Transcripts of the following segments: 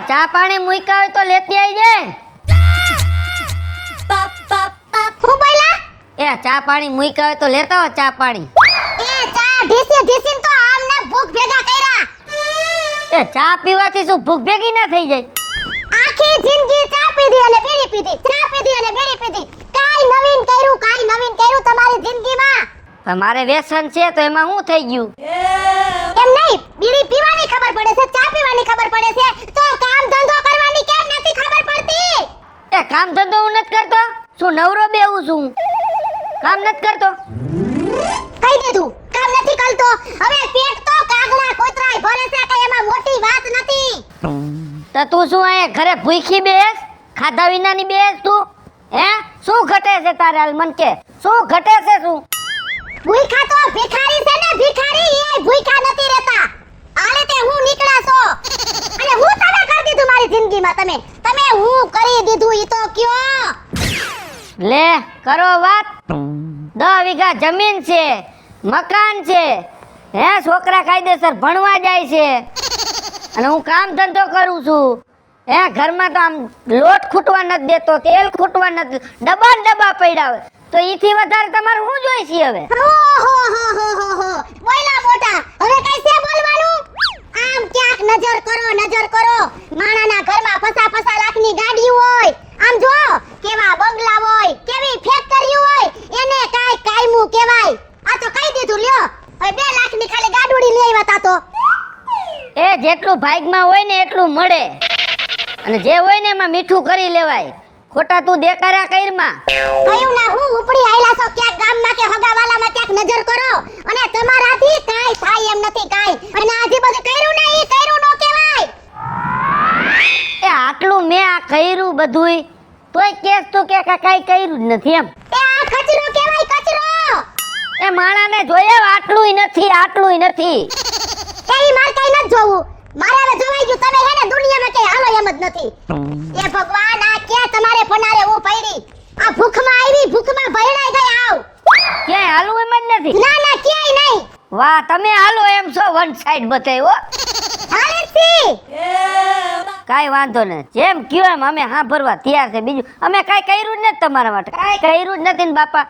ચા પાણી મૂક્યા હોય તો લેતી આવી જાય. હું બોલા? એ ચા પાણી મૂક્યા હોય તો લેતા આવો ચા પાણી. એ ચા ઢીસી તો આમને ભૂખ ભેગા કર્યા. એ ચા પીવાથી શું ભૂખ ભેગી ના થઈ જાય? આખી જિંદગી ચા પીધી અને બીડી પીધી, ચા પીધી અને બીડી પીધી. કાઈ નવીન કર્યું તમારી જિંદગીમાં? તમારે વ્યસન છે તો એમાં શું થઈ ગયું? એમ નહીં, બીડી પીવાની ખબર પડે છે, ચા પીવાની ખબર પડે છે, તો કામ ધંધો કરવાની કેમ નથી ખબર પડતી? એ કામ ધંધો હું નથી કરતો. શું નવરો બેહું છું? કામ નથી કરતો. કહી દીધું કામ નથી કરતો. હવે પેટ તો કાગડા કોતરાય ભરે છે, કે એમાં મોટી વાત નથી. તો તું શું અહીંયા ઘરે ભૂખી બેસ? ખાધા વિનાની બેસ તું? હે શું ઘટે છે તારે? હાલ મન કે શું ઘટે છે? શું ભૂખા તો ભિખારી છે ને, ભિખારી એ ભૂખા નથી રહેતા. આલે તે હું નીકળ્યા છો અને હું તમે કરી દીધું મારી જિંદગીમાં. તમે હું કરી દીધું ઈ તો કયો? લે કરો વાત. 10 વીઘા જમીન છે, મકાન છે, હે છોકરા કાયદેસર ભણવા જાય છે અને હું કામ ધંધો કરું છું. હે ઘરમાં તો આમ લોટ ખૂટવા નથી દેતો, તેલ ખૂટવા નથી, ડબ્બા ને ડબ્બા પડ્યા હોય તો ઈથી વધારે તમારે શું જોઈ છે હવે? ઓહો બોલા મોટા, હવે કઈ છે બોલવાનું? આમ ક્યાંક નજર કરો. માણાના ઘરમાં પસા લાખની ગાડી હોય, આમ જો કેવા બંગલા હોય, કેવી ફેક્ટરી હોય, એને કાઈ કાયમું કહેવાય. આ તો કહી દીધું લ્યો. હવે 2 લાખની ખાલી ગાડુડી લઈ આવ્યા તા તો. એ જેટલું ભાગમાં હોય ને એટલું મળે અને જે હોય ને એમાં મીઠું કરી લેવાય. ખોટા તું દેકારા કઈરમાં કયું ના હું ઉપડી આયલા છો ક્યાંક ગામમાં કે હગાવાલામાં ક્યાંક નજર કરો અને તમારાથી કાઈ થાય એમ નથી કાઈ. અને આજે બધું કર્યું ને ઈ કર્યું નો કહેવાય. એ આટલું મેં આ કર્યું બધુંય તોય કેસ તું કે કાંઈ કર્યું જ નથી એમ? એ આ કચરો કહેવાય, કચરો. એ માણાને જોયા આટલુંય નથી. એ ઈ માર કાઈ ન જોવું. મારે હવે જોવાઈ ગયું. તમે હે ને દુનિયામાં કે હાલો એમ જ નથી. એ ભગવાન આ કે તમારે ફનારે હું પડી. આ ભૂખમાં આવી, ભૂખમાં ભરણાઈ ગઈ આવ. ક્યાંય હાલું એમ જ નથી. ના ક્યાંય નહીં. વાહ તમે હાલો એમ છો વન સાઈડ બતાવ્યો. હાલે છી. કાઈ વાંધો નહીં, જેમ કયો એમ અમે સાંભળવા તૈયાર છે. બીજું અમે કાંઈ કર્યું જ નથી તમારા માટે, કાંઈ કર્યું જ નથી ને બાપા.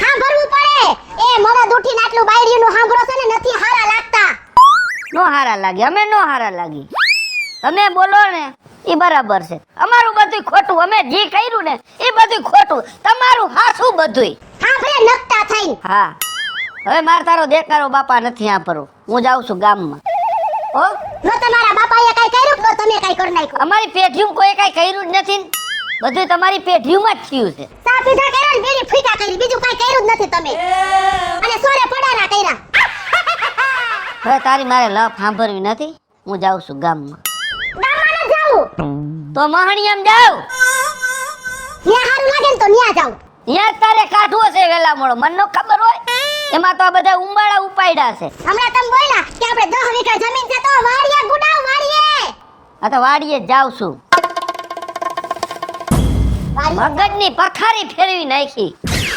સાંભળવું પડે. એ મને દુઠીને આટલું બાયડીનું સાંભળો છો ને, નથી હારા લાગતા. નો હારા લાગે, અમે નો હારા લાગી. તમે બોલો ને ઈ બરાબર છે. અમારું બધું ખોટું, અમે જે કર્યું ને એ બધું ખોટું, તમારું હાસું બધું. હા ભલે નકટા થઈને. હા હવે માર તારો દેકારો બાપા નથી સાંભળવું. હું જાઉં છું ગામમાં. હો નો તમારા બાપાએ કઈ કર્યું કે તમે કઈ કરી નાખ્યું? અમારી પેઢીમાં કોઈ કાંઈ કર્યું જ નથી ને. બધું તમારી પેઢીમાં જ થયું છે. સા પીધા કર્યા ને બીડી ફીટા કરી, બીજું કઈ કર્યું જ નથી તમે. અને સોરે પડારા કર્યા. હવે તારી મારે લફ સાંભળવી નથી. હું જાઉં છું ગામમાં. ગામમાં ન જાવું. તો મહણિયમ જાઉં. ન્યા હારું લાગે ને તો ન્યા જાવ. ત્યાં તારે કાઢવો છે વેલા મોડો, મને નો ખબર હોય. એમાં તો આ બધા ઉંબાડા ઉપાડ્યા છે. હમણાં તમે બોલ્યા કે આપણે 10 વીઘા જમીન છે તો વાડીએ ગુડાવ વાડીએ. આ તો વાડીએ જ જાઉં છું. મગજની પથારી ફેરવી નાખી.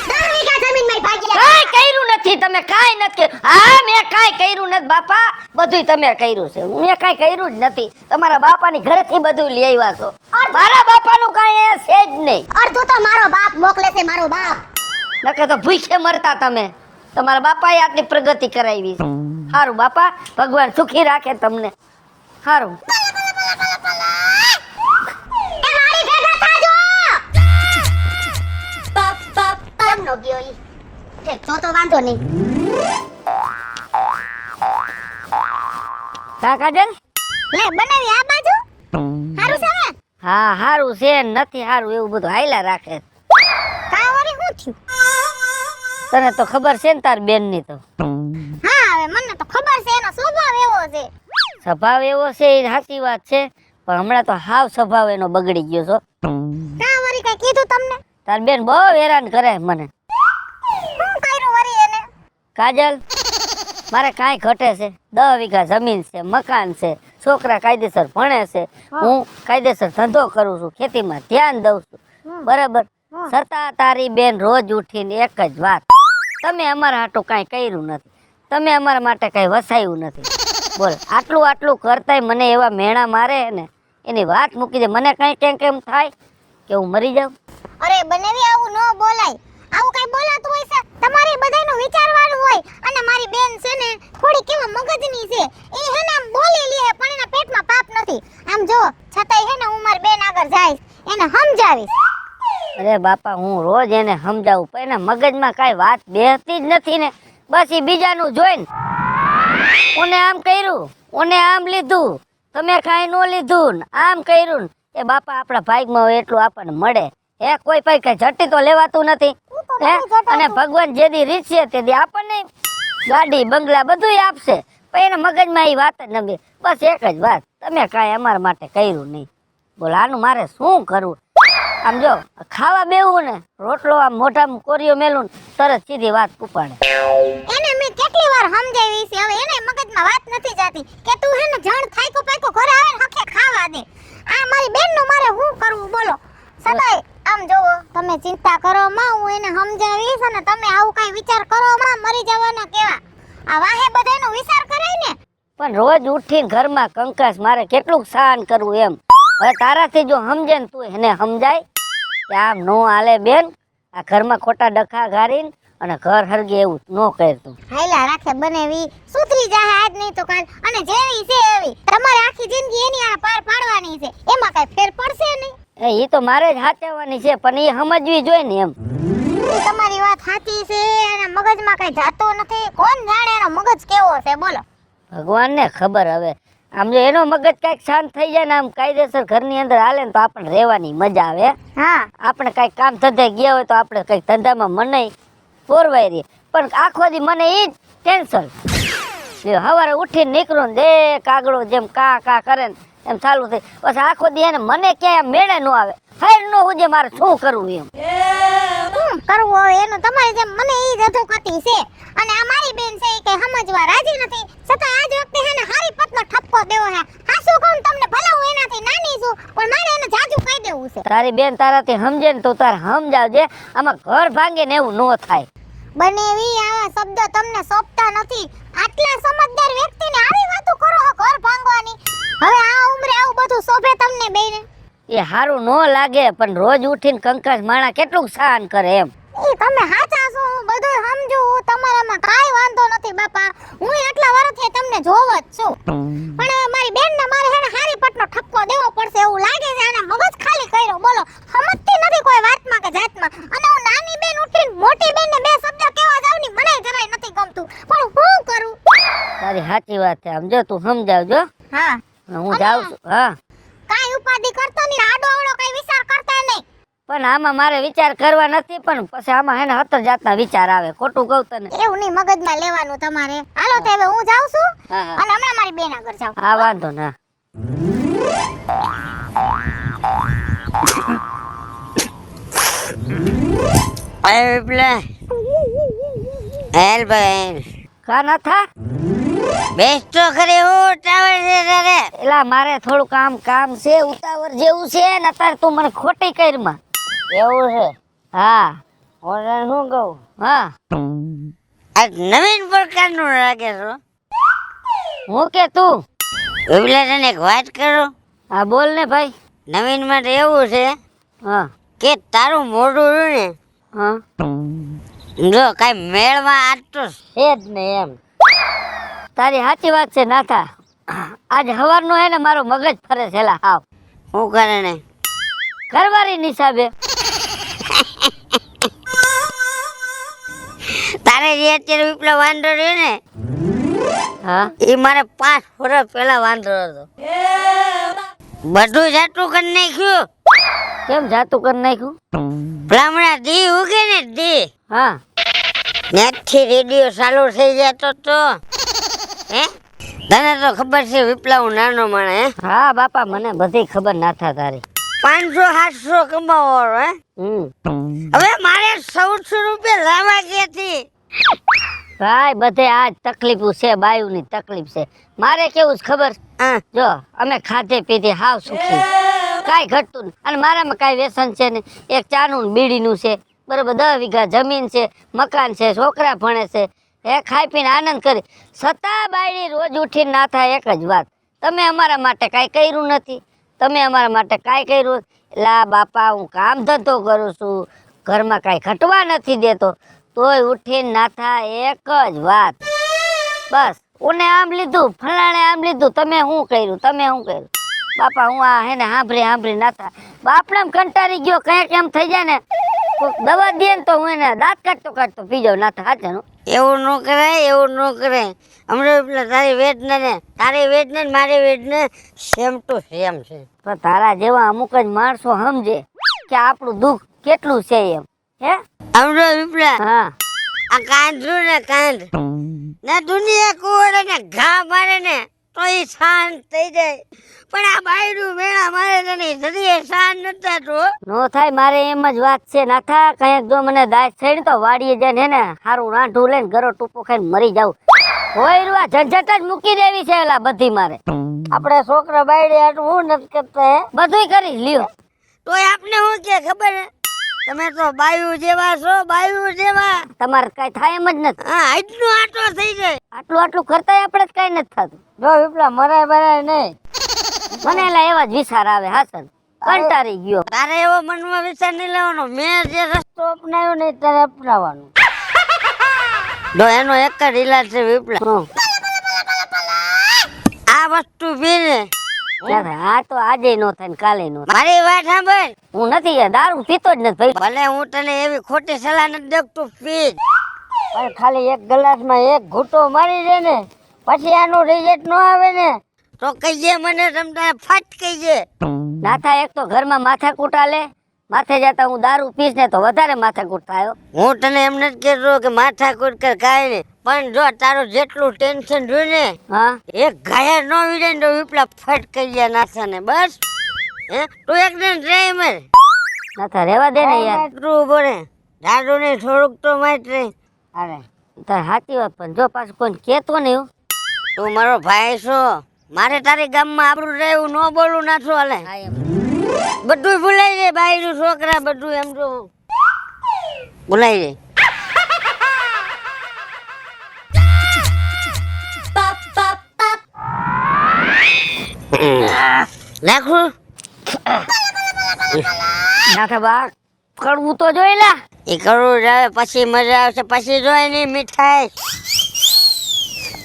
10 વીઘા જમીન માં ભાગી લે. કાઈ કર્યું નથી તમે, કાઈ નથી. હા મેં કાઈ કર્યું નથી બાપા, બધુંય તમે કર્યું છે. મેં કાઈ કર્યું જ નથી. તમારા બાપાની ઘરેથી બધું લઈ આવ્યા છો. મારા બાપાનું કાઈ એ છે જ નહીં. અડધું તો મારો બાપ મોકલે છે, મારો બાપ. નકે તો ભૂખે મરતા તમે. તમારા બાપાએ આટલી પ્રગતિ કરાવી છે. સારું બાપા, ભગવાન સુખી રાખે તમને. સારું. એ મારી ભેગા થાજો. કેમ નો ગયો ઈ? ઠીક તો વાંધો નહીં. કાકાજન લે બનાવી આ બાજુ. હારું છે ને? હા સારું છે ને નથી સારું એવું બધું હાયલા રાખે. કાવરી હું થયું? તને તો ખબર છે ને તાર બેન ની તો. હા હવે મને તો ખબર છે એનો સ્વભાવ એવો છે. સ્વભાવ એવો છે એ સાચી વાત છે, પણ હમણાં તો હાવ સ્વભાવ એનો બગડી ગયો છો. કાવરી કઈ કીધું તમને? તાર બેન બહુ હેરાન કરે મને. હું કર્યું વરી એને? કાજલ મારે કાંઈ ઘટે છે? 10 વીઘા જમીન છે, મકાન છે, છોકરા કાયદેસર ભણે છે, હું કાયદેસર ધંધો કરું છું, ખેતીમાં ધ્યાન દઉં છું, બરાબર. છતાં તારી બેન રોજ ઉઠીને એક જ વાત, તમે અમારા હાટું કાંઈ કર્યું નથી, તમે અમારા માટે કાંઈ વસાયું નથી. બોલ આટલું આટલું કરતાય મને એવા મેણા મારે ને એની વાત મૂકી દે. મને કઈ કેમ થાય કે હું મરી જાઉં? અરે બનેવી આવું ન બોલાય. આવું કઈ બોલાતું હોય છે તમારે બધાયનું વિચારવાનું હોય. અને મારી બેન છે ને થોડી કેવા મગજની છે. એ હે ને આમ બોલી લે પણ એના પેટમાં પાપ નથી. આમ જો છતાંય હે ને હું મારી બેન આગળ જઈશ એને સમજાવીશ. અરે બાપા હું રોજ એને સમજાવું પણ એના મગજમાં કાંઈ વાત બેસતી જ નથી ને. બસ એ બીજાનું જોઈને ઓને આમ કર્યું, ઓને આમ લીધું, તમે કાંઈ ન લીધું ને આમ કર્યું ને. એ બાપા આપણા ભાગમાં હોય એટલું આપણને મળે. હે કોઈ ભાઈ કઈ ઝટી તો લેવાતું નથી. હે અને ભગવાન જે દી રીતશે તે દી આપણને ગાડી બંગલા બધું આપશે. પણ એના મગજમાં એ વાત જ નથી. બસ એક જ વાત, તમે કાંઈ અમારા માટે કર્યું નહીં. બોલ આનું મારે શું કરવું? આમ જો ખાવા બેવું ને રોટલો આમ મોઢામાં કોરિયો મેલું તરત સીધી વાત ઉપાડે. એને મેં કેટલી વાર સમજાવી છે હવે એને મગજમાં વાત નથી જાતી કે તું હે ને જણ થાયકો પાયકો ઘરે આવે ને હકે ખાવા દે. આ મારી બેનનું મારે શું કરવું બોલો? સદાય આમ જોવો તમે ચિંતા કરો માં હું એને સમજાવીશ અને તમે આવું કઈ વિચાર કરો માં મરી જવાના કેવા. આ વાહે બધાનો વિચાર કરાય ને. પણ રોજ ઉઠીને ઘરમાં કંકાસ મારે કેટલું સહન કરવું એમ. હવે તારાથી જો સમજે ને તું એને સમજાય કે આમ નો હાલે બેન. આ ઘરમાં ખોટા ડખા ગારીને અને ઘર હરગે એવું ન કરતું. હાયલા રાખે બનેવી સુધરી જાય આજ નહીં તો કાલ. અને જેવી છે એવી તમારે આખી જિંદગી એની આ પાર પાડવાની છે. એમાં કઈ ફેર પડશે નહીં. એ તો મારે જ હાચવવાની છે પણ એ સમજવી જોઈએ ને એમ. તમારી વાત સાચી છે અને મગજમાં કઈ જાતો નથી. કોણ જાણે એનો મગજ કેવો છે બોલો? ભગવાનને ખબર. હવે આમ જો એનો મગજ કઈક શાંત થઈ જાય ને આમ કાયદેસર ઘરની અંદર હાલે ને તો આપણે રહેવાની મજા આવે. હા આપણે કઈક કામ ધંધે ગયા હોય તો આપણે કઈક ધંધામાં મને પોરવાઈ રહી. પણ આખો દી મને એ જ ટેન્શન. સવારે ઉઠીને નીકળું ને દે કાગડો જેમ કા કા કરે ને એમ ચાલુ થઈ. પછી આખો દી એને મને ક્યાંય મેળે ન આવે. ફેર ન હોજે મારે શું કરવું એમ. કરવું હોય એનું તમારી જેમ મને ઈ જ અધોગતિ છે. અને આ મારી બેન છે એ કઈ સમજવા રાજી નથી. છતાં આજ વખતે હે ને હારી પતનો ઠપકો દેવો હે. હાસુ કહું તમને ભલા હું એનાથી નાની છું પણ મારે એને જાજુ કહી દેવું છે. તારી બેન તારાથી સમજે ને તો તારે સમજાવજે. આમાં ઘર ભાંગે ને એવું ન થાય. બનેવી આવા શબ્દ તમને સોંપતા નથી. આટલા સમજદાર વ્યક્તિને આવી વાતો કરો હો ઘર ભાંગવાની. હવે આ ઉંમરે આવું બધું શોભે તમને બેને? એ હારું ન લાગે પણ રોજ ઉઠીને કંકાસ માણા કેટલું સહન કરે એમ. ઈ તમે સાચા છો હું બધું સમજુ. તમારામાં કાઈ વાંધો નથી બાપા. હું એટલા વર્ષથી તમને જોવ જ છું. પણ હવે મારી બેનને મારે હેને હારી પટનો ઠપકો દેવો પડશે એવું લાગે છે. આને મગજ ખાલી કર્યો બોલો. સમજતી નથી કોઈ વાતમાં કે જાતમાં. અને હું નાની બેન ઉઠીને મોટી બેનને બે શબ્દ કહેવા જાવ ની મને જરાય નથી ગમતું. પણ હું કરું? તારી સાચી વાત છે. આમ જો તું સમજાવજો. હા હું જાઉં છું. હા કાઈ ઉપાધિ કરતો નહીં. આડો અવળો કઈ વિચાર કરતા નહીં. પણ આમાં મારે વિચાર કરવા નથી. પણ પછી આમાં હે ને 17 જાતના વિચાર આવે. ખોટું કહું તને? એવું નહીં મગજમાં લેવાનું તમારે. હાલો તો હવે હું જાઉં છું. હા, હા. અને હમણાં મારી બેન આગળ જાઉં. હા વાંધો ના. હેલ ભાઈ કા ના થા બેસ્ટ તો ખરી હું ટાવર છે તારે. એલા મારે થોડું કામ છે ઉતાવળ જેવું છે ને અત્યારે તું મને ખોટી કઈરમાં. એવું છે હા ઓર્ડર શું કહું હા આ નવીન પ્રકારનું લાગે છો. હું કે તું એટલે તને એક વાત કરું. હા બોલ ને ભાઈ. નવીન માટે એવું છે હા કે તારું મોઢું રહ્યું હા ને જો કાંઈ મેળમાં આટતો છે જ ને એમ. તારી સાચી વાત છે નાથા. આજ હવારનો હે ને મારો મગજ ફરે છે એલા હાવ. શું કરે ને ઘરવાળી નિસાબે. તારે જે અત્યારે વિપ્લવ વાંધો રહ્યો ને હા એ મારે 5 વર્ષ પહેલા વાંધો હતો. બધું જાતું કરી નાખ્યું. કેમ જાતું કરી નાખ્યું? ભલામણા દી ઉગે ને દી હા ત્યાંથી રેડિયો ચાલુ થઈ જતો તો હે તને તો ખબર છે વિપ્લવ નાનો માણસ હે. હા બાપા મને બધી ખબર ના થા તારી. 500-700 કમાવો હે. હવે મારે 1400 રૂપિયા લાવવા ક્યાંથી? ભાઈ બધે આજ તકલીફ છે. બાયુની તકલીફ છે. મારે કેવું છે ખબર? હા જો અમે ખાધે પીધે હાવ સુખી. કાંઈ ઘટતું નહીં. અને મારામાં કાંઈ વ્યસન છે ને. એક ચાનું ને બીડીનું છે બરોબર. 10 વીઘા જમીન છે, મકાન છે, છોકરા ભણે છે. એ ખાઈ પીને આનંદ કરી. છતાં બાયડી રોજ ઉઠીને ના થાય એક જ વાત, તમે અમારા માટે કાંઈ કર્યું નથી. તમે અમારા માટે કાંઈ કર્યું? લા બાપા, હું કામ ધંધો કરું છું, ઘરમાં કાંઈ ઘટવા નથી દેતો, તોય ઉઠીને નાથા એક જ વાત, બસ ઉને આમ લીધું, ફલાણે આમ લીધું, તમે શું કર્યું, તમે શું કર્યું? બાપા હું આ હેને સાંભળી નાથા બાપડામ કંટાળી ગયો, કંઈક એમ થઈ જાય ને, કોક દવા દે ને તો હું એને દાંત કાઢતો પી જાઉં નાથા. હાચે એવું ન કરાય, એવું ન કરાય. હમણાં પેલા તારી વેદના ને મારી વેદના સેમ ટુ સેમ છે. પણ તારા જેવા અમુક જ માણસો સમજે કે આપણું દુઃખ કેટલું છે એમ. હે હમણાં વિપલા હા, આ કાંધરું ને કાંધ ના દુનિયા કુવડે ને ઘા મારે ને તો એ શાંત થઈ જાય, પણ આ બાયડું મેળા મારે તો નહીં જરી શાંત નથી થતું. નો થાય, મારે એમ જ વાત છે નાથા. કંઈક જો મને દાજ થઈ ને તો વાડીએ જઈને હે ને સારું રાંઢું લઈને ગરો ટૂંકો ખાઈને મરી જાઉં. હોય રૂવા ઝંઝટ જ મૂકી દેવી છે એલા બધી મારે. આપણે છોકરા બાયડે આટલું હું નથી કરતા, હે બધુંય કરી લ્યો. તોય આપને શું કે ખબર હે? તમે તો બાયુ જેવા છો, બાયુ જેવા. તમારે કઈ થાય એમ જ નથી. હા, આટલું આટો થઈ જાય. આટલું કરતા આપણે કઈ નથી થતું. જો વિપલા મરાય બરાય નહીં, મને એલા એવા જ વિચાર આવે. હાસન કંટાળી ગયો. તારે એવો મનમાં વિચાર નહીં લેવાનો, મેં જે રસ્તો અપનાવ્યો ને તારે અપનાવવાનો. જો એનો એક જ ઈલાજ છે વિપલા, આ વસ્તુ પીને. આ તો આજે નો થાય ને કાલે નો થાય. મારી વાત સાંભળ, હું નથી દારૂ પીતો જ નથી ભાઈ. ભલે હું તને એવી ખોટી સલાહ નથી દેખતું, પી જ. પણ ખાલી એક ગ્લાસમાં એક ઘૂંટો મારી દે ને, પછી આનું રિઝલ્ટ નો આવે ને તો કહીજે મને, તમતારે ફટ કહીજે. નાથા એક તો ઘરમાં માથાકૂટ આલે, માથે જતા હું દારૂ પીશ ને તો વધારે માથાકૂટ થાય. હું તને એમ નથી કહેતો કે માથાકૂટ કર કાંઈ નહીં, પણ જો તારું જેટલું ટેન્શન જોઈ ને હા, એક ઘાયર ન વિડે ને તો વિપલા ફટ કહી ગયા નાથાને. બસ હે, તું એકદમ ટ્રાય માર. નાથા રહેવા દે ને યાર. તું બોલે દાદુ ને થોડુંક તો માર ટ્રાય. અરે તાર સાચી વાત, પણ જો પાછું કોઈ કેતો નહીં. તું મારો ભાઈ છો, મારે તારી ગામમાં આબરૂ રહેવું, ન બોલું નાથો હાલે. બધું ભૂલાઈ જાય, બાયરું છોકરા બધું એમ તો ભૂલાઈ જાય. નાખું નાથા બા કડવું તો જોઈ લા. એ કરવું જ આવે, પછી મજા આવશે. પછી જોઈ નહીં મીઠાઈ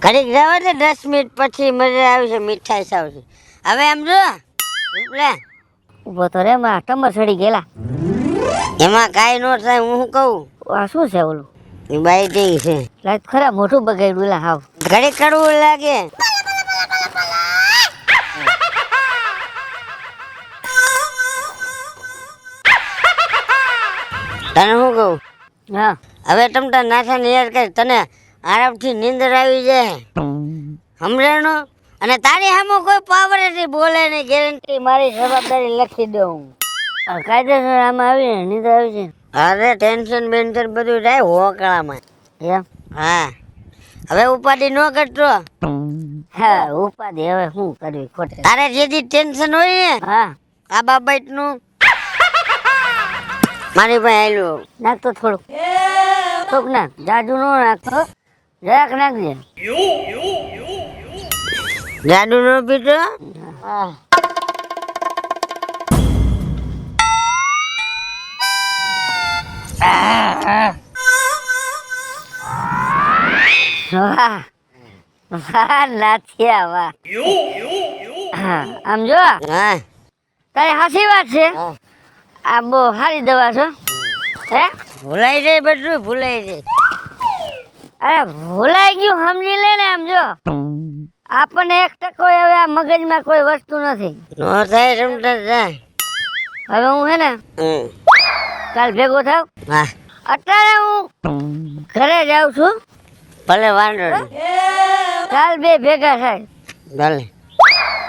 ઘડીક જવા દે, 10 મિનિટ પછી મજા આવશે, મીઠાઈ આવશે. હવે એમ જો વિપલા, ઉભો તો રે, મારા ટમર સડી ગયેલા. એમાં કાંઈ ન થાય. હું શું કહું, આ શું છે ઓલું? એ બાઈટિંગ છે. લાઈટ ખરા મોઢું બગાડ્યું લા હાવ. ઘડીક કડવું લાગે. તને શું કહું, હા, હવે તમતા નાથાને યાદ કરી, તને આરામથી નીંદર આવી જાય, સમજાણો? અને તારી સામે કોઈ પાવર નથી, બોલે નહીં, ગેરંટી મારી જવાબદારી લખી દઉં. કાયદેસર આમાં આવી ને નીંદર આવી છે. અરે ટેન્શન બેન્શન બધું થાય હોકળામાં. એમ? હા, હવે ઉપાધિ ન કરતો. હા, ઉપાધિ હવે શું કરવી ખોટે. તારે જેથી ટેન્શન હોય ને હા, આ બાબતનું મારી પાસે આવેલું નાખતો થોડુંક નાખ, જાજુ નો નાખતો, જરાક નાખજે. જાદુ નો પીતો. હા, વાહ વાહ નાથિયા વાહ. હા, આમ જો હા, તારી હાચી વાત છે. આ બહુ સારી દવા છે. હે, ભૂલાઈ જાય, બધું ભૂલાઈ જાય. અરે ભૂલાઈ ગયું સમજી લે ને. આમ જો આપણને 1% હવે આ મગજમાં કોઈ વસ્તુ નથી. નો થાય રમતા જાય. હવે હું હે ને કાલ ભેગો થાવ. હા, અત્યારે હું ઘરે જાઉં છું. ભલે વાંધો નહીં, કાલ બે ભેગા થાય. ભલે.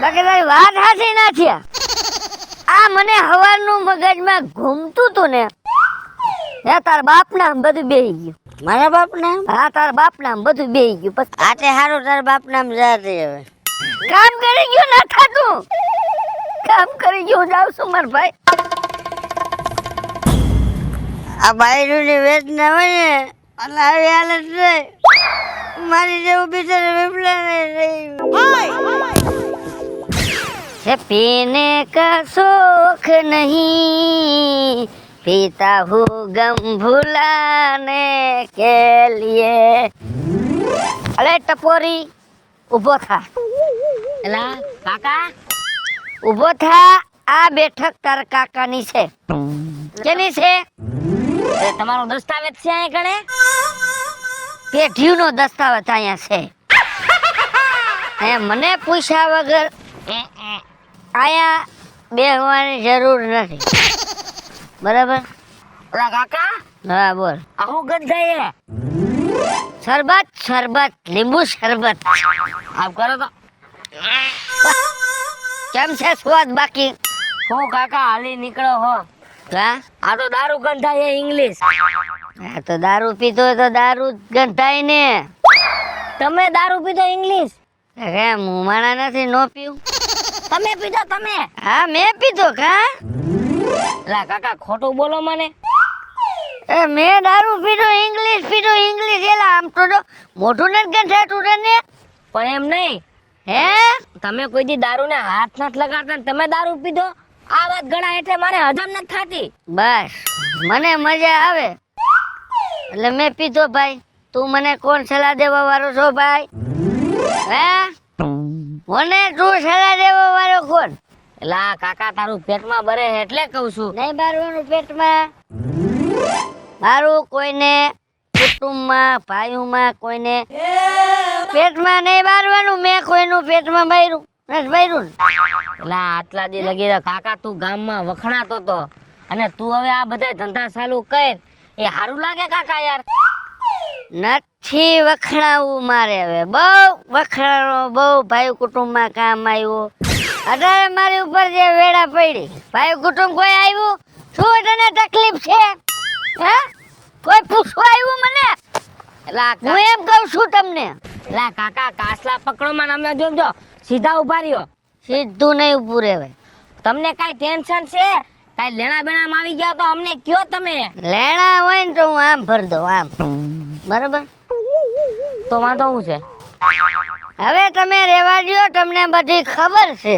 બાકી તારી વાત સાચી ના થયા. આ મને હવારનું મગજમાં ઘૂમતું તું ને, હે તાર બાપ નામ બધું બેહી ગયું. મારા બાપ નામ? હા, તાર બાપ નામ બધું બેહી ગયું. પછી આતે હારું તારા બાપ નામ જાતે. હવે કામ કરી ગયું ના થાતું. કામ કરી ગયું જાઉં છું માર ભાઈ. આ બાયરું ની વેદના હોય ને એટલે આવી હાલત રહે. મારી જેવું બિચારે વિપલા ને ये पीने का शौक नहीं, पीता हूँ गम भुलाने के लिए। अरे टपोरी ઊભો થા. એલા કાકા ઊભો થા. આ બેઠક તારા કાકાની છે. કેની છે? એ તમારો દસ્તાવેજ છે અહીં કણે? પેઢીનો દસ્તાવેજ અહીંયા છે. એ મને પૂછ્યા વગર અહીંયા બેહવાની જરૂર નથી. બરાબર? એલા કાકા હા બોલ. આ હું ગંધાય શરબત શરબત લીંબુ શરબત. આપ કરો તો. કેમ છે સ્વાદ બાકી? હું કાકા હાલી નીકળો હો. હા આ તો દારૂ ગંધાય ઇંગ્લિશ. આ તો દારૂ પીતો હોય તો દારૂ જ ગંધાય ને. તમે દારૂ પીધો ઇંગ્લિશ? કેમ હું માણા નથી નો પીવું? તમે પીધો તમે? હા મેં પીધો કા. એલા કાકા ખોટું બોલો મને. એ મેં દારૂ પીધો ઇંગ્લિશ એલા આમ તો જો મોઢું નથી ગંઠાતું તને. પણ એમ નહીં, હે તમે કોઈ દી દારૂ ને હાથ નથી લગાડતા ને તમે દારૂ પીધો? આ વાત ગળા એટલે મારે હજમ નથી થતી. બસ મને મજા આવે એટલે મેં પીધો ભાઈ. તું મને કોણ સલાહ દેવા વાળો છો ભાઈ? હે મને તું સલાહ દેવા વાળો કોણ? એલા કાકા તારું પેટમાં બરે છે એટલે કહું છું. નહીં બારવાનું પેટમાં. મારું કોઈને કુટુંબમાં ભાઈઓમાં કોઈને પેટમાં નહીં બારવાનું. મેં કોઈનું પેટમાં બાર્યું નથી બાર્યું ને. એલા આટલા દી લગી કાકા તું ગામમાં વખણાતો તો અને તું હવે આ બધા ધંધા ચાલુ કર એ સારું લાગે કાકા યાર? નથી વખણાવું મારે હવે. બહુ વખણાણો બહુ ભાઈ કુટુંબમાં કામ આવ્યું. અત્યારે મારી ઉપર જે વેડા પડી ભાઈ કુટુંબ કોઈ આવ્યું? શું તને તકલીફ છે? હે કોઈ પૂછવા આવ્યું મને? એલા હું એમ કહું છું તમને. એલા કાકા કાસલા પકડો માં અમે જોજો સીધા ઉભા રહ્યો. સીધું નહીં ઊભું રહેવાય. તમને કઈ ટેન્શન છે? કઈ લેણા બેણા આવી ગયા તો અમને કયો તમે. લેણા હોય ને તો હું આમ ભર દઉં આમ. બરાબર? તો વાંધો શું છે? હવે તમે રેવા દ્યો. તમને બધી ખબર છે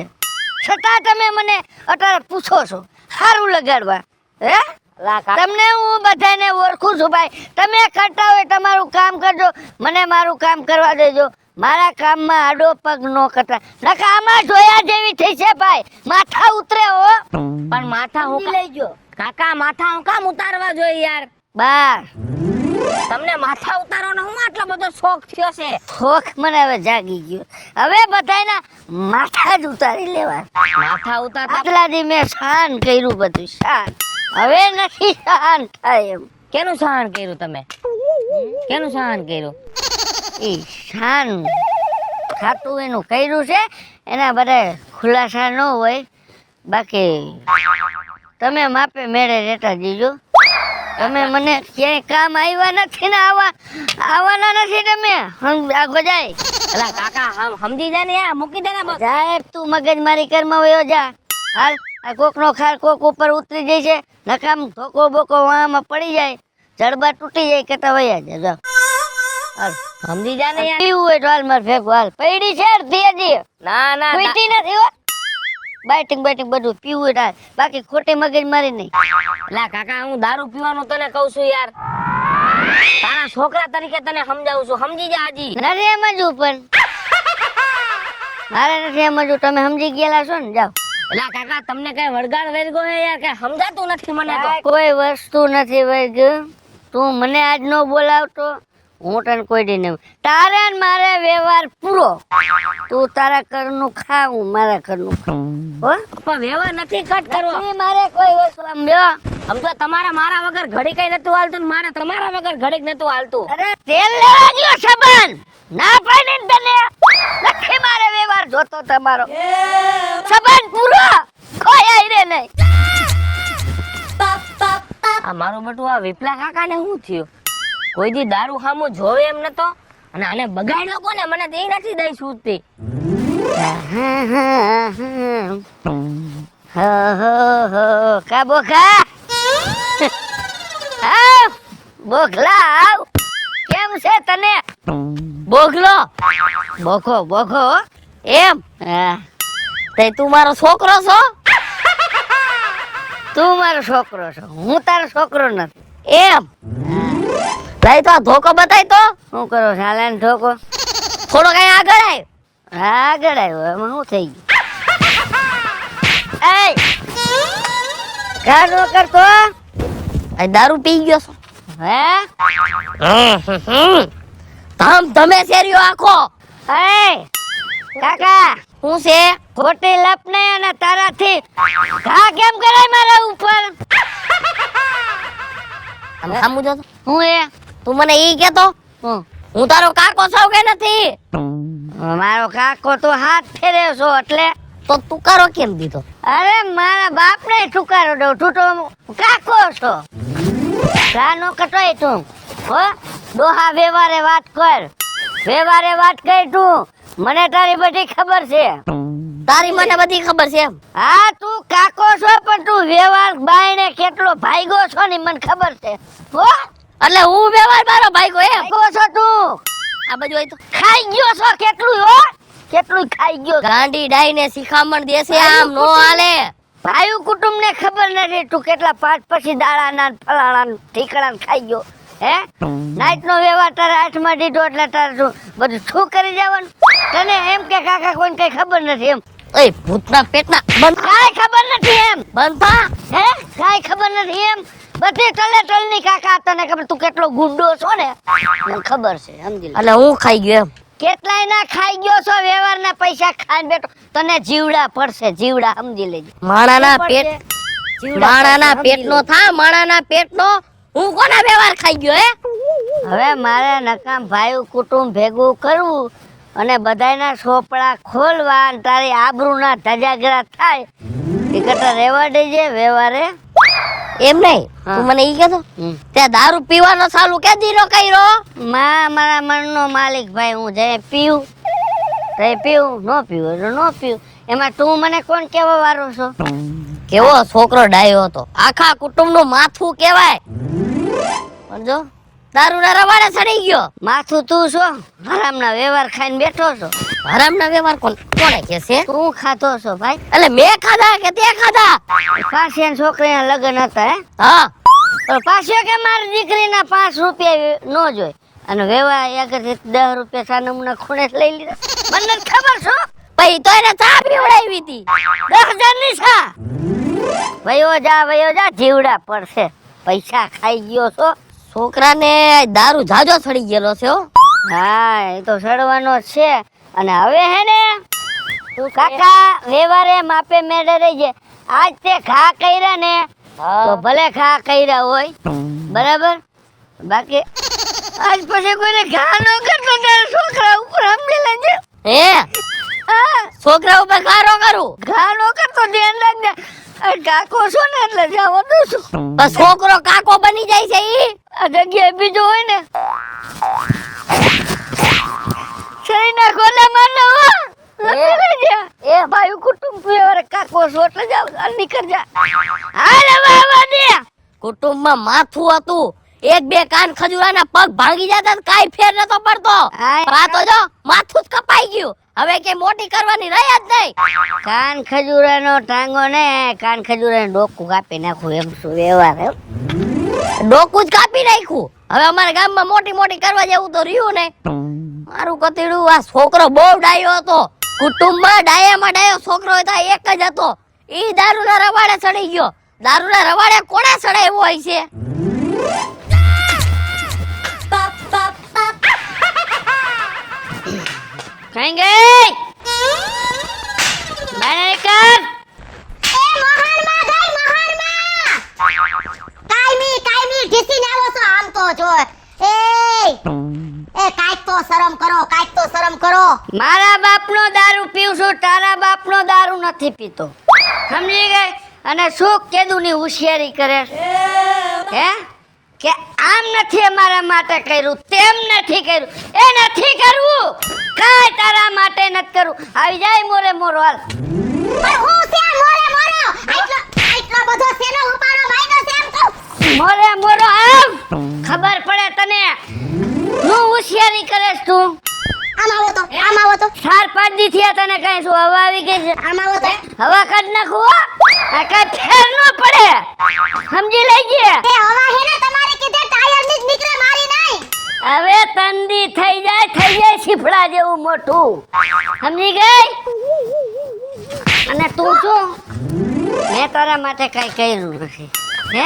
છતાં તમે મને અત્યારે પૂછો છો સારું લગાડવા. હે એલા કાકા તમને હું બધાને ઓળખું છું ભાઈ. તમે કરતા હોય તમારું કામ કરજો, મને મારું કામ કરવા દેજો. મારા કામમાં આડો પગ નો કરતા નકા આમાં જોયા જેવી થઈ છે ભાઈ. માથા ઉતરે હો. પણ માથા હું લેજો કાકા માથા હું કામ ઉતારવા જોઈએ યાર? બાર તમને માથા ઉતારવાનો હું આટલો બધો શોખ થયો છે? શોખ મને હવે જાગી ગયો. હવે બધાયના માથા જ ઉતારી લેવા. માથા ઉતારતા આટલા દી મેં શાન કર્યું બધું શાન. હવે નથી શાન થાય એમ. કેનું સહન કર્યું તમે? કેનું સહન કર્યું? એ શાન ખાતું એનું કર્યું છે. એના બધા ખુલાસા ન હોય. બાકી તમે માપે મેળે રહેતા જીજો. તમે મને ક્યાંય કામ આવ્યા નથી ને આવવાના નથી તમે. આગળ જાય. એલા કાકા સમજી જા ને યાર, મૂકી દે ને બસ. સાહેબ તું મગજ મારી કરમાં વયો જા. હાલ આ કોક નો ખાર કોક ઉપર ઉતરી જાય છે. નકામ ધોકો બોકો વામાં પડી જાય, જડબા તૂટી જાય કેતા વયા જાય. જાઓ હાલ સમજી જા ને યાર. પીવું હોય તો હાલ માર ભેગું હાલ. પડી છે ધીજી ના ના પીતી નથી હો. બાઇટિંગ બધું પીવું હોય તો હાલ. બાકી ખોટી મગજ મારી નહીં. એલા કાકા હું દારૂ પીવાનું તને કહું છું યાર. તારા છોકરા તરીકે તને સમજાવું છું, સમજી જા હજી. નથી સમજવું પણ મારે નથી સમજવું. તમે સમજી ગયેલા છો ને. જાઓ. એલા કાકા તમને કઈ વળગાડ વેરગો હે યાર? કઈ સમજાતું નથી મને તો. કોઈ વસ્તુ નથી વર્ગ્યું. તું મને આજ નો બોલાવતો હું તને કોઈ દી નહીં. તારે ને મારે વ્યવહાર પૂરો. તું તારા ઘરનું ખા, હું મારા ઘરનું ખાઉં. હો પણ વ્યવહાર નથી કટ કરવો. નથી મારે કોઈ વસ્તુ સમજો. સમજો તમારે મારા વગર ઘડી કઈ નતું હાલતું ને મારે તમારા વગર ઘડીક નતું હાલતું. અરે તેલ લેવા ગયો સંબંધ ના પાડી ને તને. નથી મારે વ્યવહાર જોતો તમારો. સંબંધ પૂરો. કોઈ આઈ રે નહીં. આ મારું બટું આ વિપલા કાકા ને શું થયું? કોઈ દી દારૂ સામું જોવે એમ નતો અને આને બગાડ્યો કોને? મને તો એ નથી દઈ છૂટતી. કા બોખા આવ બોખલા આવ. કેમ છે તને? બોગલો બોખો એમ. હા તે તું મારો છોકરો છો? તું મારો છોકરો છો, હું તારો છોકરો નથી. એમ લઈ તો આ ધોકો બતાય તો શું કરો ચાલે ને ઠોકો? થોડો કઈ આગળ આય. આગળ આવ્યો, એમાં શું થઈ ગયું? એ કા નો કરતો? આ દારૂ પી ગયો છો? હે ધમ ધમે શેરીઓ આખો. એ કાકા, શું છે? ખોટી લપ નહીં અને તારાથી ઘા કેમ કરાય મારા ઉપર? આમ સામું જો તો. હું એ તું મને ઈ કેતો હું હું તારો કાકો છું કે નથી? મારો કાકો તો હાથ ફેર્યો છો એટલે. તો તુકારો કેમ દીધો? અરે મારા બાપને ઠુકારો દઉં, તું તો કાકો છો. ગાનો કટોય તું હો, ડોહા વ્યવહારે વાત કર, વ્યવહારે વાત કર તું. મને તારી બધી ખબર છે. તારી મને બધી ખબર છે એમ? હા તું કાકો છો પણ તું વ્યવહાર બાયણે કેટલો ભાગ્યો છો ને મને ખબર છે હો. એટલે હું વ્યવહાર મારો ભાઈગો એમ? ભાગ્યો છો તું, આ બાજુ આય તો. ખાઈ ગયો છો કેટલું હો, કેટલું ખાઈ ગયો. ગાંડી ડાઈ ને શિખામણ દેશે આમ નો હાલે. ભાઈ કુટુંબ ને ખબર નથી તું કેટલા પાટ પછી દાડાના ફલાણા ઠીકડા ખાઈ ગયો. હે નાઈટ નો વ્યવહાર તારા હાથમાં દીધો એટલે તારે તું બધું શું કરી જવાનું? તને એમ કે કાકા કોઈને કઈ ખબર નથી એમ? ઓય ભૂતના પેટના બંધ કાઈ ખબર નથી એમ? બંધ થા. હે કાઈ ખબર નથી એમ? બધી ટલે ટલની કાકા તને ખબર, તું કેટલો ગુંડો છો ને મને ખબર છે, સમજી લે. એટલે હું ખાઈ ગયો એમ? કેટલાય ના ખાઈ ગયો છો, વ્યવહારના પૈસા ખાઈને બેઠો. તને જીવડા પડશે, જીવડા સમજી લેજે. માણાના પેટ, માણાના પેટનો થા, માણાના પેટનો. હું કોના વ્યવહાર ખાઈ ગયો હે? હવે મારે નકામ ભાઈ કુટુંબ ભેગું કરવું અને બધાયના સોપડા ખોલવા અને તારી આબરૂના ધજાગરા થાય એ કરતા રહેવા દેજે વ્યવહારે. એમ નહીં, તું મને ઈ કહેતો તે દારૂ પીવાનો ચાલુ કે દીનો કર્યો? મારા મનનો માલિક ભાઈ, હું જે પીવું તે પીવું, નો પીવું એટલે નો પીવું. એમાં તું મને કોણ કેવા વારો છો? કેવો છોકરો ડાયો હતો, આખા કુટુંબનું માથું કહેવાય. પણ જો દારૂના રવાડે ચડી ગયો. માથું તું છો, હરામના વ્યવહાર ખાઈને બેઠો છો. હરામના વ્યવહાર કોને કે છે? તું ખાતો છો ભાઈ? એટલે મેં ખાધા કે તે ખાધા? પાછી છોકરીના લગ્ન હતા હે? હા. તો પાછો કે મારી દીકરીના 5 રૂપિયા નો જોઈ અને વ્યવહાર આગળ 10 રૂપિયા સાનમના ખૂણે લઈ લીધા. મને ખબર છો પછી તો એને ચા પીવડાવી હતી 10,000 ની ચા. વયો જા જીવડા પડશે, પૈસા ખાઈ ગયો છો. છોકરાને દારૂ જાજો ચડી ગયેલો છે હો. હા એ તો સડવાનો જ છે. અને હવે હે ને તું કાકા વ્યવહારે માપે મેળે રહી જાય. આજ તે ઘા કર્યા ને તો ભલે ઘા કર્યા હોય બરાબર, બાકી આજ પછી કોઈને ઘા ન કરતો તારા છોકરા ઉપર સમજી લેજે. હે હા છોકરા ઉપર ગારો કરું? ઘા ન કરતો ધ્યાન રાખજે. આ કાકો છો ને એટલે જવા દઉં છું. બસ છોકરો કાકો બની જાય છે ઈ? આ જગ્યાએ બીજો હોય ને શરીરના ગોલા મારનો હો. એ ભાઈ કુટુંબ વ્યવહાર કાકો છો એટલે જાવ નીકળ જા. હાલ હવે આવવા દે. કુટુંબમાં માથું હતું, એક બે કાન ખજૂરાના પગ ભાંગી જતા કાઈ ફેર નતો પડતો. આ તો જો માથું જ કપાઈ ગયું. હવે કે મોટી કરવાની રહી જ નહીં. કાન ખજૂરાનો ટાંગો ને કાન ખજૂરાનું ડોકું કાપી નાખું એમ શું વ્યવહાર હે? ડોકું જ કાપી નાખ્યું. હવે અમારા ગામમાં મોટી મોટી કરવા જેવું તો રહ્યું ને. મારું કતીડું આ છોકરો બહુ ડાયો હતો. કુટુંબમાં ડાયામાં ડાયો છોકરો હોય તો એક જ હતો. ઈ દારૂના રવાડે ચડી ગયો. દારૂના રવાડે કોણે ચડાવ્યો હોય છે? કઈ ગઈ બાને કર. એ મહારમાં ગઈ મહારમાં. કાઈમી ઢીસીને આવો છો આમ તો જો. એ કાઈક તો શરમ કરો, કાઈક તો શરમ કરો. મારા બાપનો દારૂ પીઉં છું, તારા બાપનો દારૂ નથી પીતો, સમજી ગઈ? અને શું કેદુની હોશિયારી કરે હે કે આમ નથી અમારા માટે કર્યું, તેમ નથી કર્યું, એ નથી કરવું, કાઈ તારા માટે નથી કરવું. આવી જાય મોરે મોરો હાલ. પણ હું છે મોરે આટલો બધો સેનો ઉપાડો માંગ્યો છે એમ કહું. મોરે મોરો આમ ખબર પડે તને. હું હોશિયારી કરેસ તું? આમ આવો આવો તો ચાર પાંચ દી થયા તને કઈ શું હવા આવી ગઈ છે? આમ આવો તો હવા કાઢ નાખું હો. આ કઈ ફેર ન પડે, સમજી લેજે. એ હવા હે ને તમારે કીધે ટાયર ની જ નીકળે મારી નહીં. હવે તંદી થઈ જાય શીફડા જેવું મોટું, સમજી ગઈ? અને તું શું, મેં તારા માટે કઈ કર્યું નથી હે?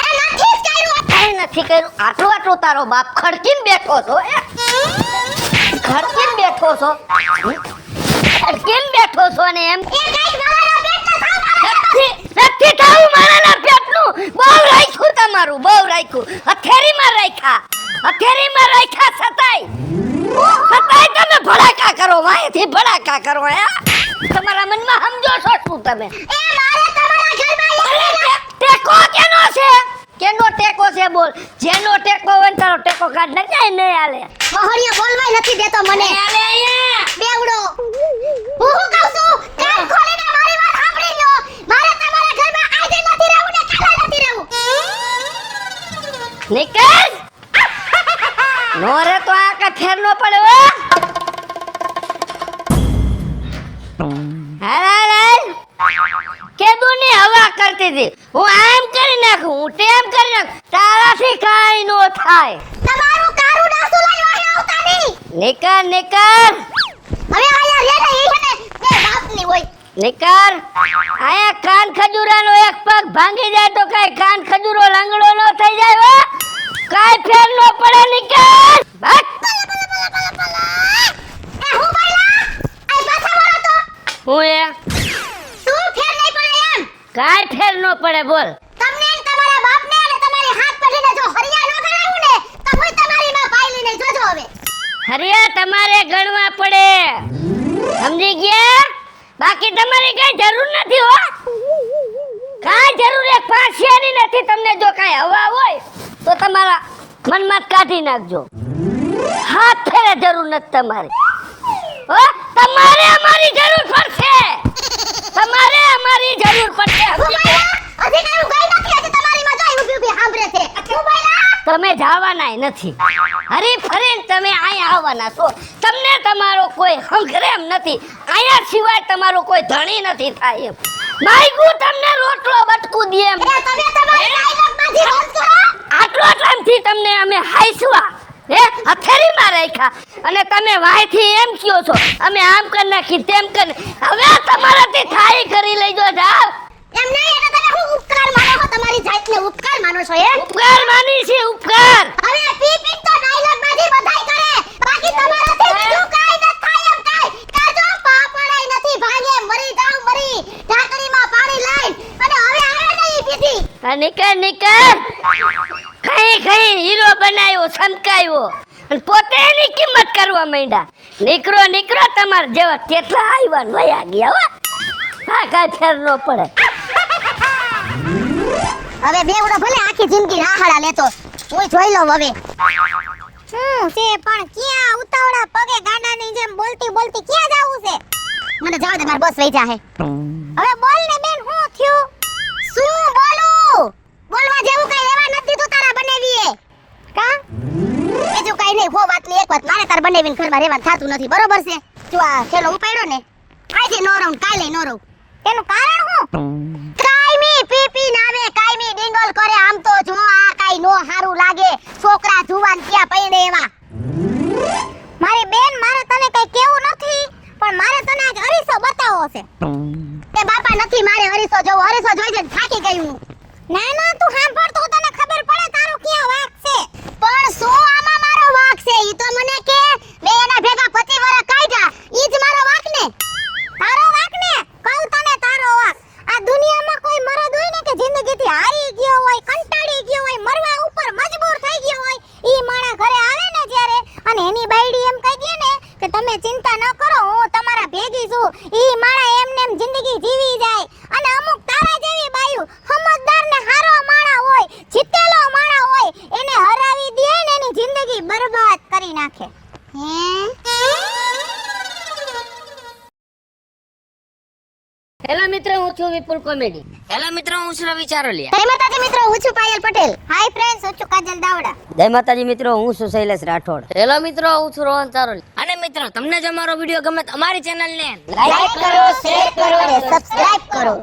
એ નથી જ કર્યું. કઈ નથી કર્યું. આટલું તારો બાપ ખડકીને બેઠો છો હે? ખડકીને બેઠો છો, ખડકીને બેઠો છો ને એમ એ કઈક મારા પેટના સાવ મારા નથી થવું મારાના પેટનું. બહુ રાખ્યું તમારું, બહુ રાખ્યું. હથેળીમાં રાખ્યા સતાય તમે ભડાકા કરો, વાંયથી ભડાકા કરો હે? તમારા મનમાં સમજો છો શું તમે? એ મારે તમારા ઘરમાં ટેકો કેનો છે? કેનો ટેકો છે બોલ? જેનો ટેકો હોય ને તારો ટેકો કાઢ નાખ. નહીં હાલે, બહોળિયો બોલવાય નથી દેતો મને. હાલે અહીંયા. બેવડો હું કહું છું કાન ખોલીને મારી વાત સાંભળી લ્યો. મારે તમારા ઘરમાં આજે નથી રહેવું ને કાલે નથી રહેવું. નીકળ. નો રે તો આ કા ફેર નો પડે હો. હાલ કેદું ની હવા કરતી હતી. હું આમ કરી નાખું, હું તેમ કરી નાખું, તારાથી કાઈ નો થાય. તમારું કારું ડાસુ લઈ વાહે આવતા નહીં. નીકળ. હવે આયા રે ને ઈ હે ને બે બાપની હોય. નીકળ. આયા કાન ખજૂરાનો એક પગ ભાંગી જાય તો કઈ કાન ખજૂરો લંગડો નો થઈ જાય હો. કાઈ ફેર નો પડે. નીકળ. ભાગ. એ હું બોલા આ પાછા વળો તો હું એ શું ફેર નહીં પડે એમ. કાઈ ફેર નો પડે બોલ. તમને ને તમારા બાપને અને તમારી હાથ પડીને જો હરિયા ન કરાવું ને તો હું તમારી માં પાયલી નહીં જોજો હવે. હરિયા તમારે ગણવા પડે, સમજી ગયા? બાકી તમારે કઈ જરૂર નથી હો. કાઈ જરૂર એક પાસિયાની નથી. તમને જો કાઈ હવા હોય તો તમારા મનમાં કાઢી નાખજો. હાથ ફેરે જરૂર નથી તમારી હો. તમારે અમારી જરૂર પડશે, તમારે અમારી જરૂર પડશે. હું બોલા હજી કઈ હું ગઈ નથી હજી તમારી માં જોઈ ઊભી ઊભી સાંભળે છે. હું બોલા તમે જવાના નથી. હરી ફરીને તમે અહીંયા આવવાના છો. તમને તમારો કોઈ હંગરે એમ નથી. અહીંયા સિવાય તમારો કોઈ ધણી નથી થાય એમ. માયગું તમને રોટલો બટકું દે એમ. એ તમે તમારી ડાયલોગ માંથી બંધ કરો. આટલો ટાઈમથી તમને અમે હાઈસવા હે હથેળીમાં રાખ્યા અને તમે વાયથી એમ કયો છો અમે આમ કરી નાખી તેમ કરી. હવે તમારાથી થાય કરી લેજો. જાવ. એમ નહીં એટલે તમે હું ઉપકાર માનો છો તમારી જાતને ઉપકાર માનો છો એ. ઉપકાર માની છે ઉપકાર. હવે પી પી તો ડાયલોગ માંથી બધાય કરે બાકી તમારાથી બીજું કાઈ ન થાય એમ કાઈ. કાજો પાપડાઈ નથી ભાગે મરી જાવ મરી ઢાકણીમાં પાણી લાઈન અને હવે આવે નહીં પીધી. નીકળ. ખાઈ હીરો બનાવ્યો, સંકાયો અને પોતે એની કિંમત કરવા માંડ્યા. નીકળો તમાર જેવા કેટલા આવ્યા ને વયા ગયા હો. હા કાઈ ફેર નો પડે. હવે બેવડો ભલે આખી જિંદગી રાહડા લેતો હું જોઈ લઉં હવે. છે પણ ક્યાં ઉતાવળા પગે ગાડાની જેમ બોલતી ક્યાં જાવું છે. મને જવા દે માર બસ વઈ જાહે. હવે બોલ ને બેન હું થયું. શું બોલું બોલવા જેવું કઈ લેવા નથી દીધું તારા બનેવીએ કા. બીજું કઈ નહીં હો વાતની એક વાત મારે તાર બનેવીને ઘરમાં રહેવાનું થાતું નથી બરોબર છે. જો આ છેલ્લો ઉપાડ્યો ને આજે નો રહું કાલે નો રહું. એનું કારણ હું કાયમી પી નાવે કાયમી ડિંગલ કરે. આમ તો જો આ કાઈ નો હારું લાગે છોકરા જુવાન ક્યાં પૈણે એવા. મારી બેન મારે તને કઈ કેવું નથી પણ મારે તને આજ અરીસો બતાવવો છે. તે બાપા નથી મારે અરીસો જોવો. અરીસો જોઈ જઈને થાકી ગઈ હું. ના તું સાંભળ તો તને ખબર પડે તારો ક્યાં વાંક છે. પણ શું આમાં મારો વાંક છે ઈ તો મને કે. મે એના ભેગા 25 વર્ષ કાઢ્યા ઈ જ મારો વાંક ને. તારો વાંક ને કહું તને તારો વાંક. આ દુનિયામાં કોઈ મરદ હોય ને કે જિંદગીથી હારી ગયો હોય કંટાળી ગયો હોય મરવા ઉપર મજબૂર થઈ ગયો હોય ઈ માણા ઘરે આવે ને જ્યારે અને એની બાયડી એમ કહી દે ને કે તમે ચિંતા ન કરો હું તમારા ભેગી છું ઈ માણા એમને એમ જિંદગી જીવી જાય. અને અમુક તારા જેવી બાયુ સમજદાર ને હારો માણા હોય જીતેલો માણા હોય એને હરાવી દે ને એની જિંદગી બરબાદ કરી નાખે. હેલો મિત્રો, હું છું વિપુલ કોમેડી. હેલો મિત્રો, હું છું રવિ ચારોલિયા. જય માતાજી મિત્રો, હું છું પાયલ પટેલ. હાય ફ્રેન્ડ્સ, હું છું કાજલ દાવડા. જય માતાજી મિત્રો, હું છું શૈલેષ રાઠોડ. હેલો મિત્રો, હું છું રોહન ચારોલિયા. અને મિત્રો તમને જો અમારો વિડીયો ગમે તો અમારી ચેનલને લાઈક કરો, શેર કરો અને સબસ્ક્રાઇબ કરો.